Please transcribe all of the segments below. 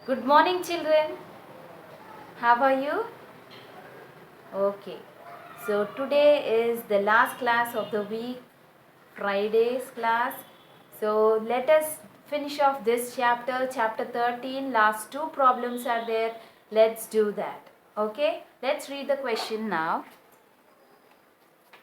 Good morning, children. How are you? Okay. So today is the last class of the week, Friday's class. So let us finish off this chapter, chapter 13. Last two problems are there. Let's do that. Okay. Let's read the question now.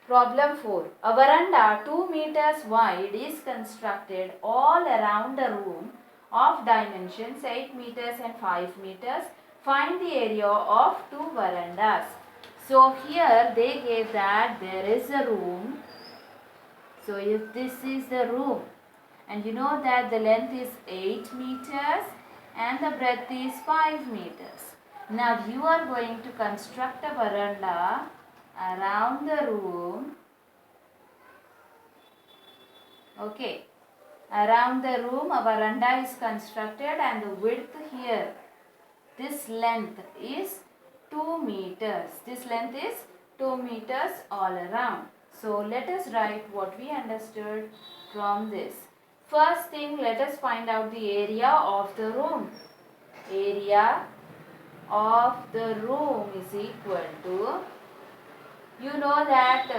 Problem 4. A veranda 2 meters wide is constructed all around the room of dimensions 8 meters and 5 meters. Find the area of two verandas. So here they gave that there is a room. So if this is the room and you know that the length is 8 meters and the breadth is 5 meters. Now you are going to construct a veranda around the room. Okay, around the room a veranda is constructed and the width here, this length is 2 meters. This length is 2 meters all around. So let us write what we understood from this. First thing, let us find out the area of the room. Area of the room is equal to, you know that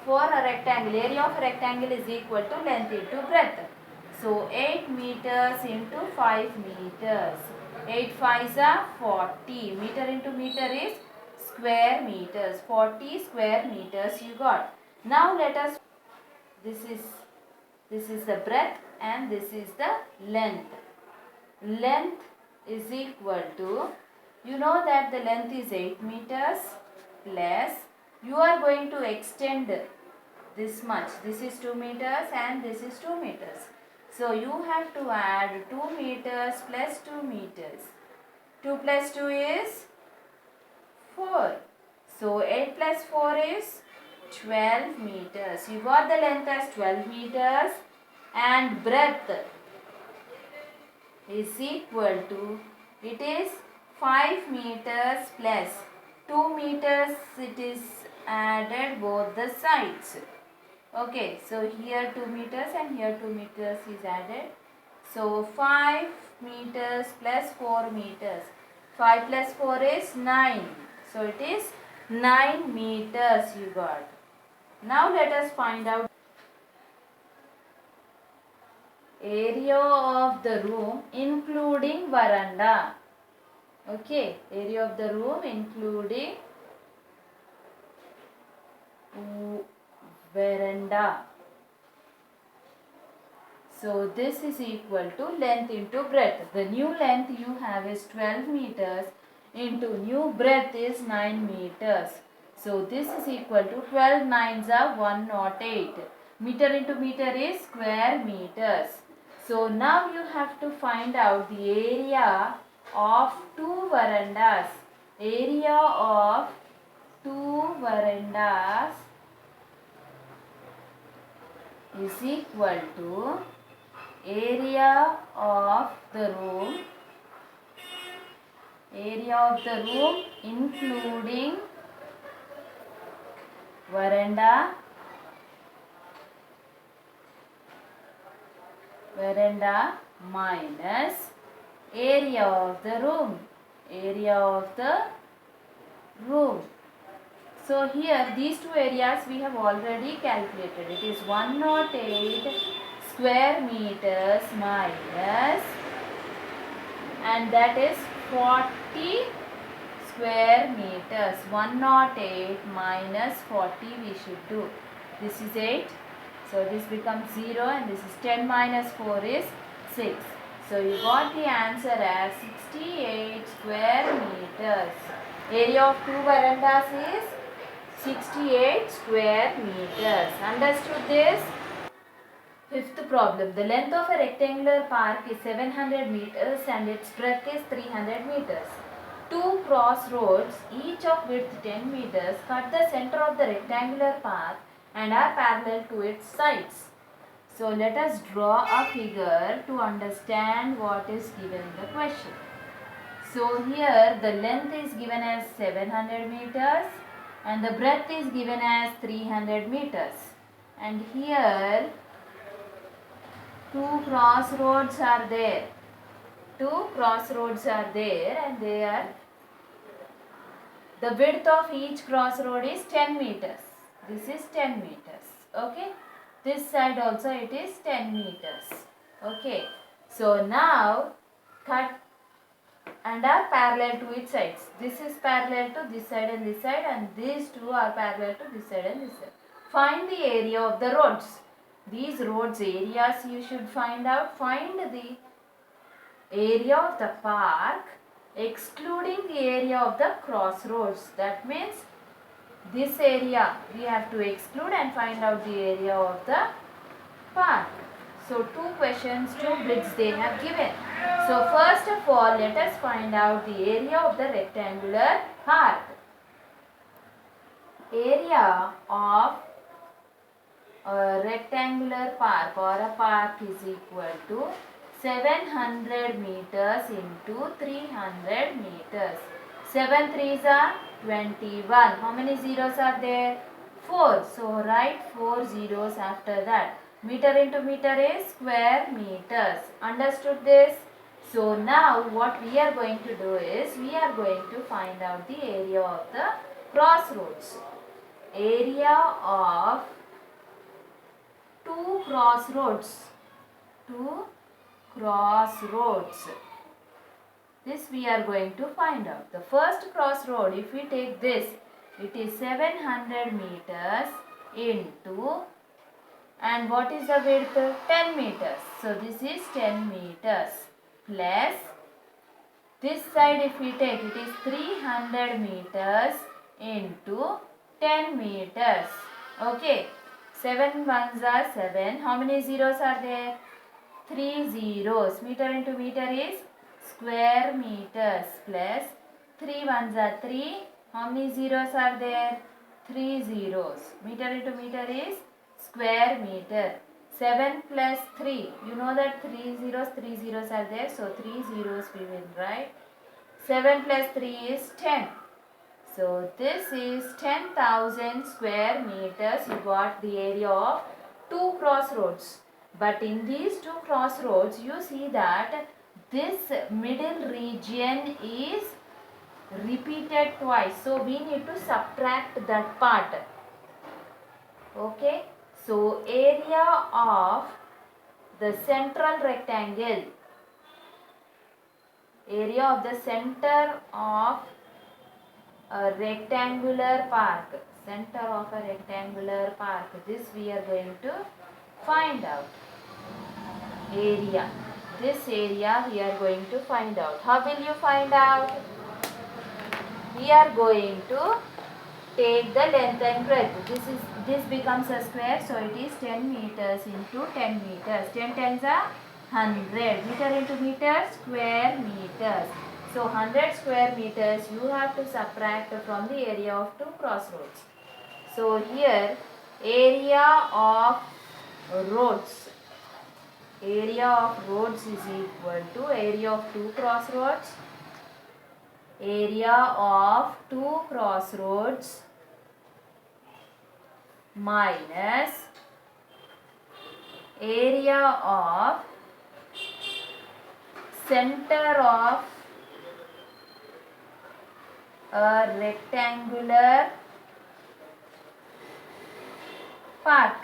for a rectangle, area of a rectangle is equal to length into breadth. So 8 meters into 5 meters. 8 5s are 40. Meter into meter is square meters. 40 square meters you got. Now let us, this is the breadth and this is the length. Length is equal to, you know that the length is 8 meters plus, you are going to extend this much. This is 2 meters and this is 2 meters. So you have to add 2 meters plus 2 meters. 2 plus 2 is 4. So 8 plus 4 is 12 meters. You got the length as 12 meters and breadth is equal to, it is 5 meters plus 2 meters, it is added both the sides. Okay, so here 2 meters and here 2 meters is added. So 5 meters plus 4 meters. 5 plus 4 is 9. So it is 9 meters you got. Now let us find out area of the room including veranda. Okay, area of the room including veranda. So this is equal to length into breadth. The new length you have is 12 meters into new breadth is 9 meters. So this is equal to 12 nines are 108. Meter into meter is square meters. So now you have to find out the area of two verandas. Area of two verandas is equal to area of the room including veranda minus area of the room. So here these two areas we have already calculated. It is 108 square meters minus, and that is 40 square meters. 108 minus 40 we should do. This is 8. So this becomes 0 and this is 10 minus 4 is 6. So you got the answer as 68 square meters. Area of two verandas is 68 square meters. Understood this? Fifth problem. The length of a rectangular park is 700 meters and its breadth is 300 meters. Two crossroads, each of width 10 meters, cut the center of the rectangular path and are parallel to its sides. So let us draw a figure to understand what is given in the question. So here the length is given as 700 meters and the breadth is given as 300 meters. And here two crossroads are there. two crossroads are there, and they are, the width of each crossroad is 10 meters. This is 10 meters. Okay. This side also it is 10 meters. Okay. So now cut and are parallel to its sides. This is parallel to this side, and these two are parallel to this side and this side. Find the area of the roads. These roads areas you should find out. Find the area of the park excluding the area of the crossroads. That means this area we have to exclude and find out the area of the park. So two questions, two bits they have given. So first of all, let us find out the area of the rectangular park. Area of a rectangular park or a park is equal to 700 meters into 300 meters. 7 threes are 21. How many zeros are there? 4. So write 4 zeros after that. Meter into meter is square meters. Understood this? So now what we are going to do is, we are going to find out the area of the crossroads. Area of two crossroads. Two crossroads. This we are going to find out. The first crossroad, if we take this, it is 700 meters into, and what is the width? 10 meters. So this is 10 meters plus, this side if we take, it is 300 meters into 10 meters. Okay. 7 ones are 7. How many zeros are there? 3 zeros. Meter into meter is square meters plus 3 ones are 3. How many zeros are there? 3 zeros. Meter into meter is square meter. 7 plus 3. You know that 3 zeros are there. So 3 zeros we will write. 7 plus 3 is 10. So this is 10,000 square meters. You got the area of two crossroads. But in these two crossroads, you see that this middle region is repeated twice. So we need to subtract that part. Okay. So area of the central rectangle. Area of the center of a rectangular park. Center of a rectangular park. This we are going to find out. Area. This area we are going to find out. How will you find out? We are going to take the length and breadth. This becomes a square, so it is 10 meters into 10 meters. 10 times are 100. Meter into meter, square meters. So 100 square meters you have to subtract from the area of two crossroads. So here area of roads. Area of roads is equal to area of two crossroads. Area of two crossroads minus area of center of a rectangular park.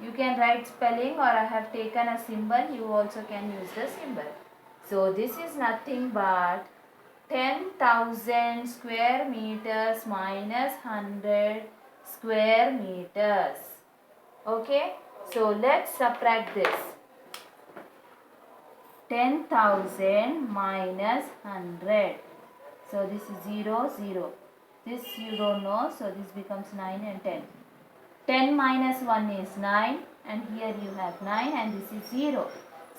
You can write spelling, or I have taken a symbol. You also can use the symbol. So this is nothing but 10,000 square meters minus 100 square meters. Okay. So let's subtract this. 10,000 minus 100. So this is 0, 0. This you don't know. So this becomes 9 and 10. 10 minus 1 is 9. And here you have 9 and this is 0.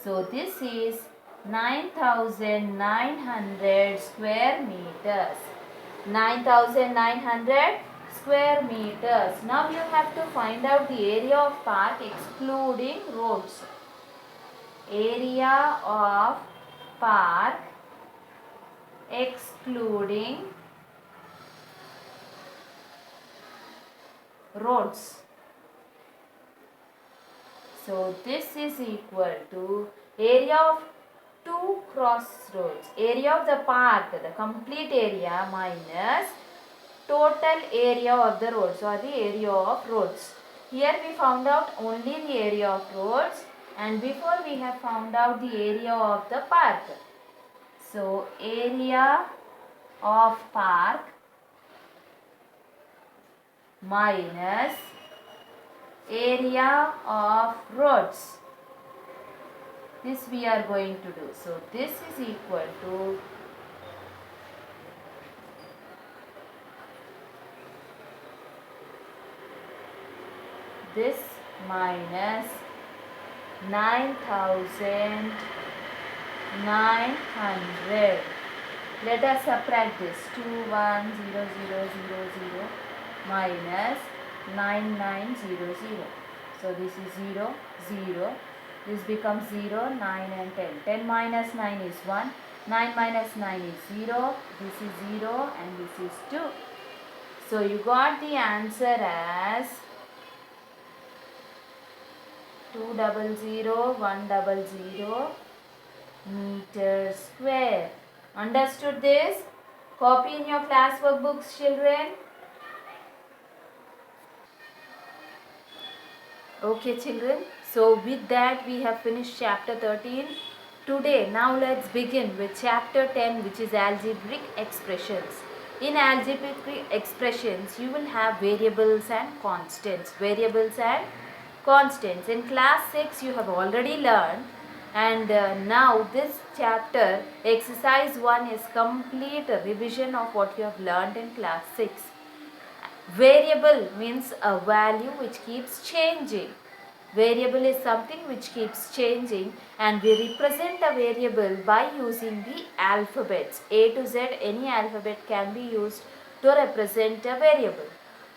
So this is 9,900 square meters. 9,900 square meters. Now you have to find out the area of park excluding roads. Area of park excluding roads. So this is equal to area of two crossroads. Area of the park, the complete area minus total area of the roads or the area of roads. Here we found out only the area of roads, and before we have found out the area of the park. So area of park minus area of roads. This we are going to do. So this is equal to this minus 9,900. Let us subtract this. 210000 minus 9900. So this is 0, 0. This becomes 0, 9 and 10. 10 minus 9 is 1. 9 minus 9 is 0. This is 0 and this is 2. So you got the answer as 200,100 meter square. Understood this? Copy in your class workbooks, children. Okay, children. So with that we have finished chapter 13. Today, now let's begin with chapter 10, which is algebraic expressions. In algebraic expressions, you will have variables and constants. Variables and constants. In class 6, you have already learned, and now this chapter, exercise 1, is complete revision of what you have learned in class 6. Variable means a value which keeps changing. Variable is something which keeps changing, and we represent a variable by using the alphabets. A to Z, any alphabet can be used to represent a variable.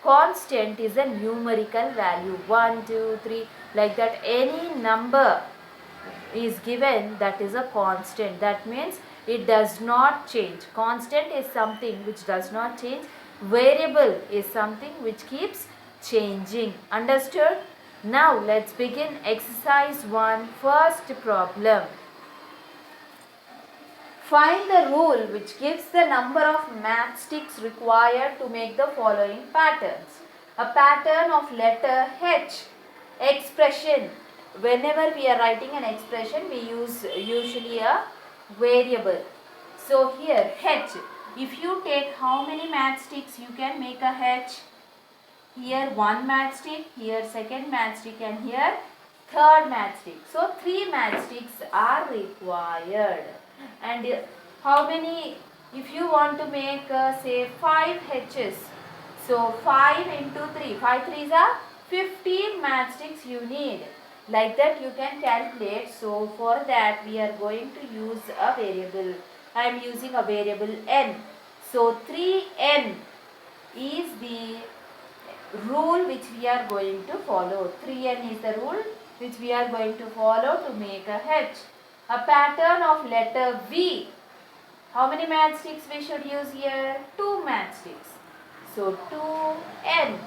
Constant is a numerical value, 1, 2, 3, like that. Any number is given, that is a constant. That means it does not change. Constant is something which does not change. Variable is something which keeps changing. Understood? Now let's begin exercise 1, first problem. Find the rule which gives the number of matchsticks required to make the following patterns. A pattern of letter H. Expression. Whenever we are writing an expression, we use usually a variable. So here H. If you take how many matchsticks, you can make a H. Here one matchstick, here second matchstick, and here third matchstick. So 3 matchsticks are required. And how many, if you want to make say 5 H's, so 5 into 3, 5 3s are 15 matchsticks you need. Like that you can calculate. So for that we are going to use a variable. I am using a variable n. So 3n is the rule which we are going to follow. 3n is the rule which we are going to follow to make a H. A pattern of letter V. How many matchsticks we should use here? 2 matchsticks. So 2n.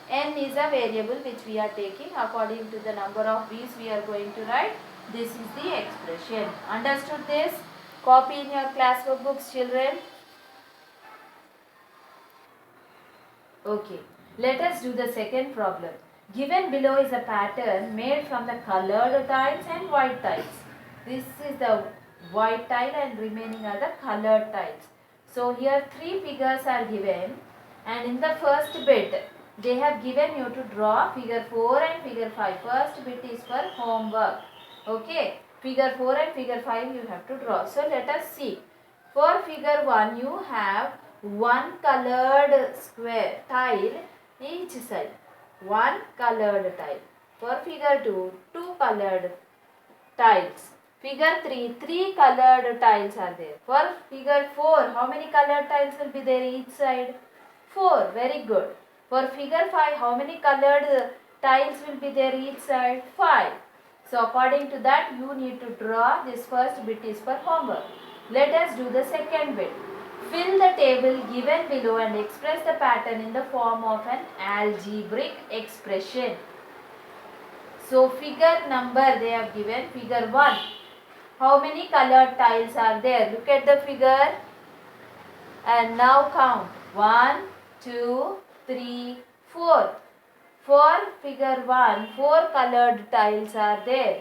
N is a variable which we are taking. According to the number of V's we are going to write. This is the expression. Understood this? Copy in your class workbooks, children. Okay. Let us do the second problem. Given below is a pattern made from the colored tiles and white tiles. This is the white tile and remaining are the colored tiles. So here 3 figures are given, and in the first bit they have given you to draw figure 4 and figure 5. First bit is for homework. Okay. Figure 4 and figure 5 you have to draw. So let us see. For figure 1 you have one colored square tile each side. One colored tile. For figure 2, 2 colored tiles. Figure 3, 3 colored tiles are there. For figure 4, how many colored tiles will be there each side? 4. Very good. For figure 5, how many colored tiles will be there each side? 5. So according to that you need to draw. This first bit is for homework. Let us do the second bit. Fill the table given below and express the pattern in the form of an algebraic expression. So figure number they have given, figure 1. How many colored tiles are there? Look at the figure and now count. 1, 2, 3, 4. For figure 1, 4 colored tiles are there.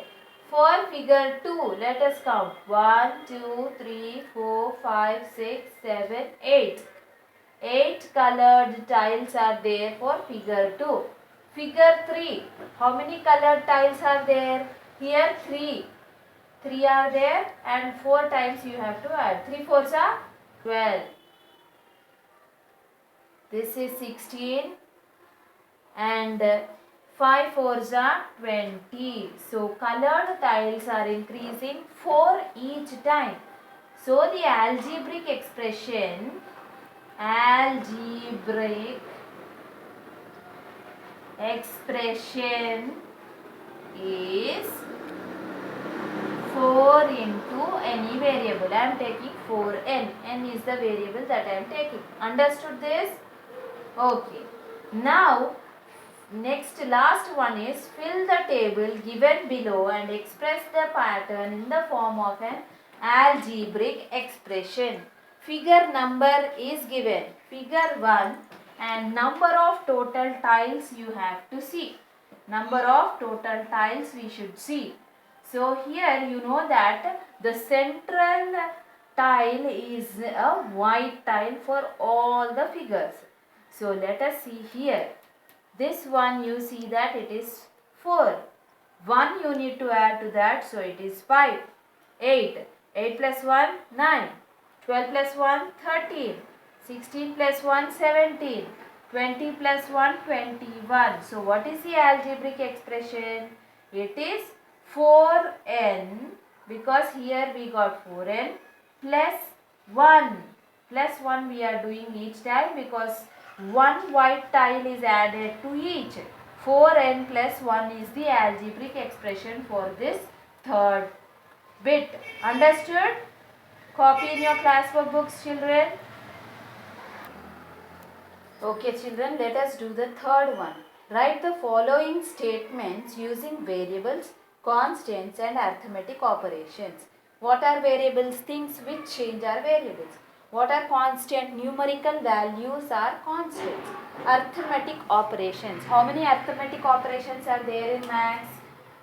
For figure 2, let us count. 1, 2, 3, 4, 5, 6, 7, 8. 8 colored tiles are there for figure 2. Figure 3, how many colored tiles are there? Here 3. 3 are there and 4 times you have to add. 3 fours are 12. This is 16 and 5 fours are 20. So colored tiles are increasing 4 each time. So the algebraic expression is 4 into any variable. I am taking 4n. N is the variable that I am taking. Understood this? Okay. Now, last one is fill the table given below and express the pattern in the form of an algebraic expression. Figure number is given. Figure 1 and number of total tiles you have to see. Number of total tiles we should see. So here you know that the central tile is a white tile for all the figures. So let us see here. This one you see that it is 4. 1 you need to add to that, so it is 5. 8. 8 plus 1, 9. 12 plus 1, 13. 16 plus 1, 17. 20 plus 1, 21. So what is the algebraic expression? It is 4n, because here we got 4n plus 1. Plus 1 we are doing each time because one white tile is added to each. 4n plus 1 is the algebraic expression for this third bit. Understood? Copy in your classwork books, children. Okay, children, let us do the third one. Write the following statements using variables, constants and arithmetic operations. What are variables? Things which change are variables. What are constant? Numerical values are constants. Arithmetic operations. How many arithmetic operations are there in maths?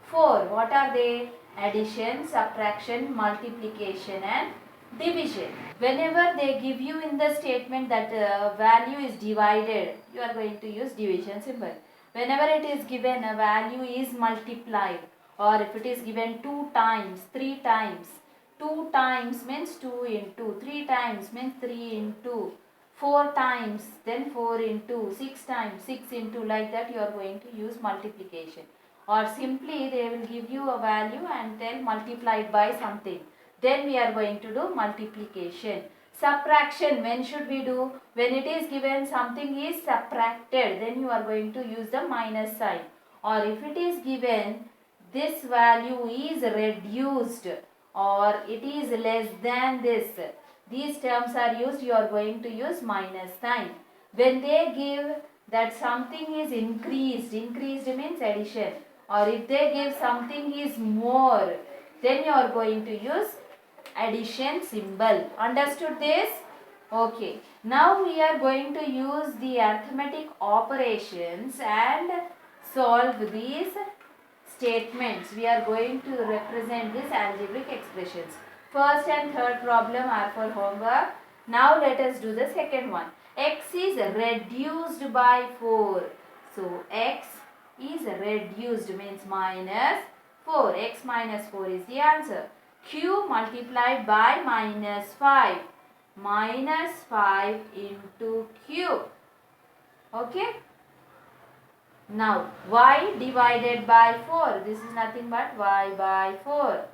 4. What are they? Addition, subtraction, multiplication and division. Whenever they give you in the statement that value is divided, you are going to use division symbol. Whenever it is given a value is multiplied, or if it is given 2 times, 3 times, 2 times means 2 into, 3 times means 3 into, 4 times, then 4 into, 6 times, 6 into, like that you are going to use multiplication. Or simply they will give you a value and tell multiplied by something. Then we are going to do multiplication. Subtraction, when should we do? When it is given something is subtracted, then you are going to use the minus sign. Or if it is given this value is reduced or it is less than this, these terms are used, you are going to use minus sign. When they give that something is increased, increased means addition, or if they give something is more, then you are going to use addition symbol. Understood this? Okay. Now we are going to use the arithmetic operations and solve these statements. We are going to represent these algebraic expressions. First and third problem are for homework. Now let us do the second one. X is reduced by 4. So x is reduced means minus 4. X minus 4 is the answer. Q multiplied by minus 5. Minus 5 into Q. Okay. Now y divided by 4. This is nothing but y by 4.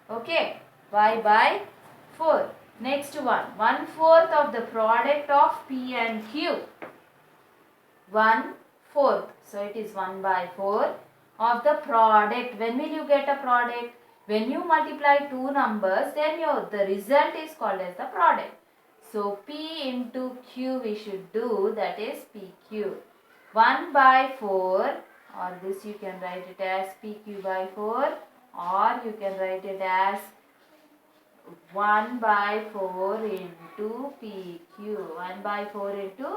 Okay. Y by 4. Next one. 1/4 of the product of P and Q. 1/4. So it is 1 by 4 of the product. When will you get a product? When you multiply two numbers, then the result is called as the product. So P into Q we should do, that is PQ. 1 by 4, or this you can write it as PQ by 4, or you can write it as 1 by 4 into PQ. 1 by 4 into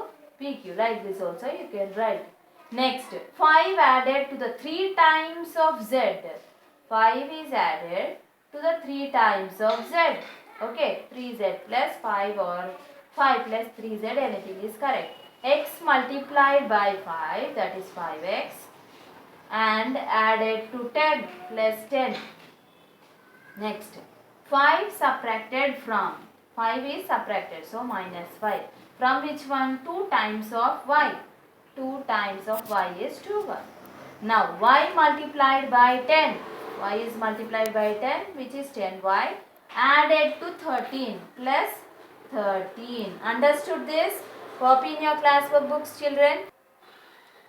PQ. Like this also you can write. Next, 5 added to the 3 times of Z. 5 is added to the 3 times of Z. Okay, 3Z plus 5 or 5 plus 3Z, anything is correct. X multiplied by 5, that is 5x, and added to 10 plus 10. Next, 5 subtracted from. 5 is subtracted, so minus 5. From which one? 2 times of y. 2 times of y is 2y. Now, y multiplied by 10. Y is multiplied by 10, which is 10y. Added to 13 plus 13. Understood this? Copy in your classwork books, children.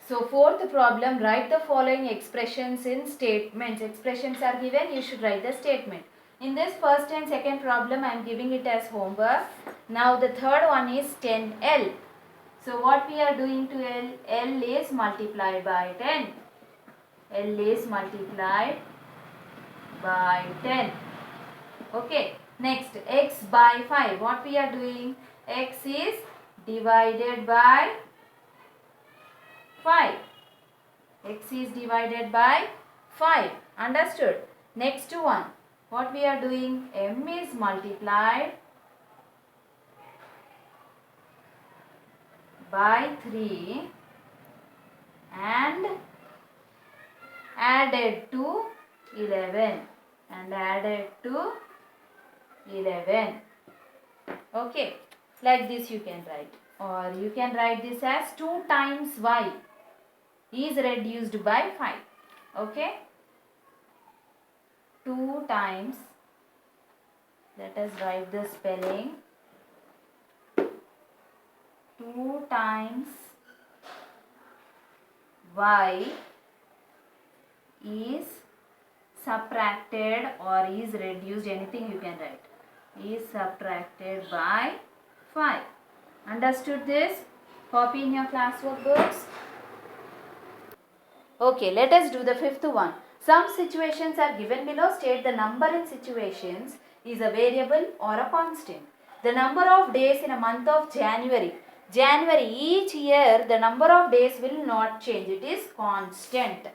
So, fourth problem, write the following expressions in statements. Expressions are given, you should write the statement. In this first and second problem, I am giving it as homework. Now, the third one is 10L. So, what we are doing to L? L is multiplied by 10. L is multiplied by 10. Okay. Next, x by 5. What we are doing? X is divided by 5. X is divided by 5. Understood? Next one. What we are doing? M is multiplied by 3 and added to 11. And added to 11. Okay. Like this you can write. Or you can write this as 2 times y is reduced by 5. Okay. 2 times, let us write the spelling, 2 times y is subtracted or is reduced, anything you can write, is subtracted by 5. Understood this? Copy in your classwork books. Okay, let us do the fifth one. Some situations are given below. State the number in situations is a variable or a constant. The number of days in a month of January. Each year the number of days will not change. It is constant.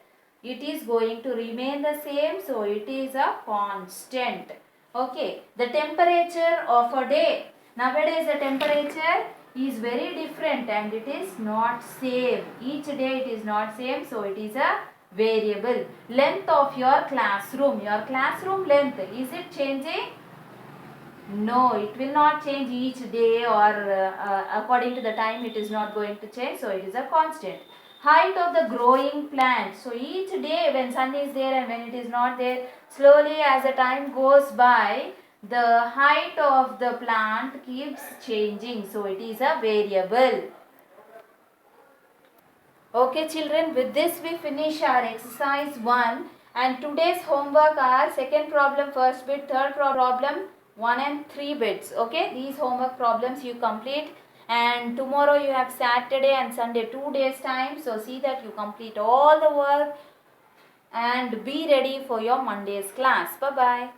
It is going to remain the same. So it is a constant. Okay. The temperature of a day. Nowadays the temperature is very different and it is not same. Each day it is not same. So it is a variable. Length of your classroom. Your classroom length, is it changing? No, it will not change each day or according to the time it is not going to change. So it is a constant. Height of the growing plant. So each day when sun is there and when it is not there, slowly as the time goes by, the height of the plant keeps changing. So it is a variable. Okay children, with this we finish our exercise 1 and today's homework are second problem first bit, third problem 1 and 3 bits. Okay, these homework problems you complete and tomorrow you have Saturday and Sunday 2 days time. So see that you complete all the work and be ready for your Monday's class. Bye bye.